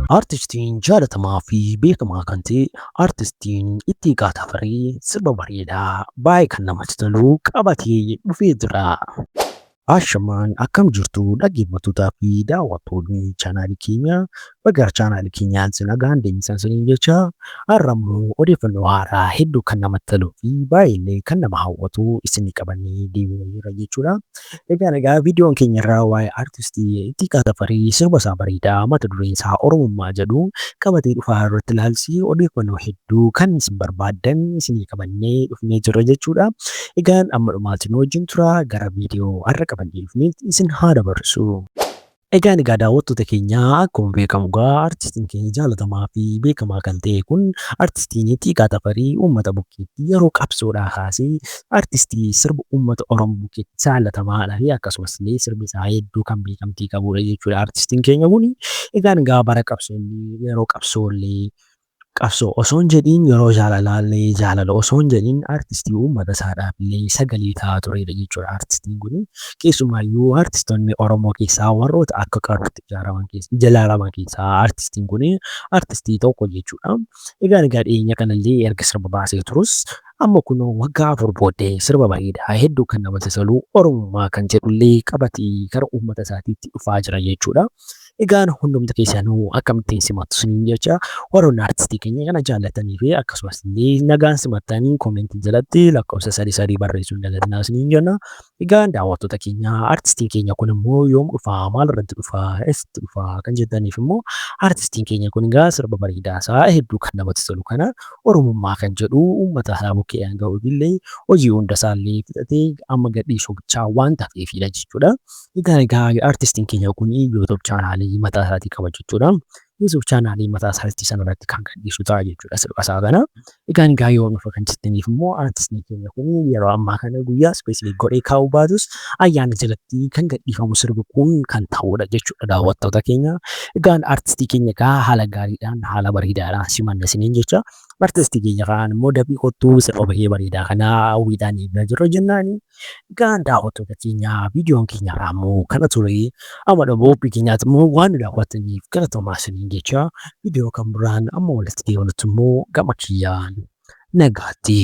Artistiin jaalatamaa fi beekamaa kan ta'e artistiin Ittiiqaa Tafarii sirba bareedaa baay'ee kan namatti tolu qabatee dhufee jira. Ashamaan akkam jirtu dhaggeeffattootaa fi daawwattoonni chaanaalii keenyaa baga chaanaalii keenyaan nagaan deebisan saniin jecha har'a immoo odeeffannoo haaraa hedduu kan namatti toluu fi baay'ee kan nama hawwatu isinii qabannee deebineerra jechuudha. Egaa viidiyoon keenya irraa waa'ee artistii Ittiiqaa Tafarii sirba isaa bareedaa mata dureen isaa Oromummaa jedhu qabatee dhufaa irratti ilaalchisee odeeffannoo hedduu kan isin barbaaddan isinii qabannee dhufnee jirra jechuudha. Egaan amma dhumaatiin wajjin tura gara viidiyoo har'a qabannee dhufneetti isin haa dabarsu. Egaan daawwattoota keenyaa akkuma beekamu artistiin keenya jaalatamaa fi beekamaa kan ta'e kun artistiin Ittiiqaa Tafarii uummata bukkeetti yeroo qabsoodhaa kaasee artistii sirba uummata Oromoo bukkeetti jaalatamaadhaa fi akkasumas illee sirbi isaa hedduu kan beekamtii qabudha jechuudha artistiin keenya kun. Egaan bara qabsoollee yeroo qabsoollee qabsoo osoo hin jedhiin yeroo jaalalaallee jaalala osoo hin jedhiin artistii uummata isaadhaaf illee sagalee ta'aa turedha jechuudha artistiin kun. Keessumaayyuu artistoonni Oromoo keessaa warroota akka qaruutti ijaaraman keessaa artistiin kun artistii tokko jechuudha. Egaan dhiyeenya kanallee erga sirba baasee turus amma kun waggaa 4 booddee sirba bareedaa hedduu kan namatti tolu Oromummaa kan jedhullee qabatee gara uummata isaatiitti dhufaa jira jechuudha. Egaan hundumti keessanuu akkamittiin simattu siniin jecha warroonni artistii keenya kana jaallatanii fi akkasumas illee nagaan simattanii koomentii jalatti lakkoofsa 33 barreessuun dagatinaa siniin jenna. Egaan daawwattoota keenya artistiin keenya kun immoo yoom dhufaa maal irratti dhufaa eessatti dhufaa kan jettaniif immoo artistiin keenya kun sirba bareedaa isaa hedduu kan namatti tolu kana Oromummaa kan jedhu uummata isaa bukkee ga'uudillee hojii hunda isaallee fixatee amma gadhiisuu bichaa waan ta'eefidha jechuudha. Egaan artistiin keenya kun YouTube chaanaalii mataa isaatii qaba jechuudha. YouTube chaanaalii mataa isaatii sanarratti kan gadhiisu ta'a jechuudha sirba isaa kana. Egaan yoom dhufa kan jettaniif immoo artistiin keenya kun yeroo ammaa kana guyyaa ispeesiilii godhee kaa'uu baatus ayyaana jalatti kan gadhiifamu sirbi kun kan ta'udha jechuudha daawwattoota keenya. Egaan artistii keenya haala gaariidhaan haala bareedaadhaan simanna siniin jecha. Artistii keenya kaan immoo dafii kottuu sirba baay'ee bareedaa kana hawwiidhaan eegaa jirra jennaani. Egaan daawwattoota keenya viidiyoon keenya immoo kana ture. Amma immoo keenyaatti immoo waan daawwattaniif galatoomaa siniin jecha viidiyoo kan biraan amma walitti deebinutti immoo gama kiyyaan nagaatti.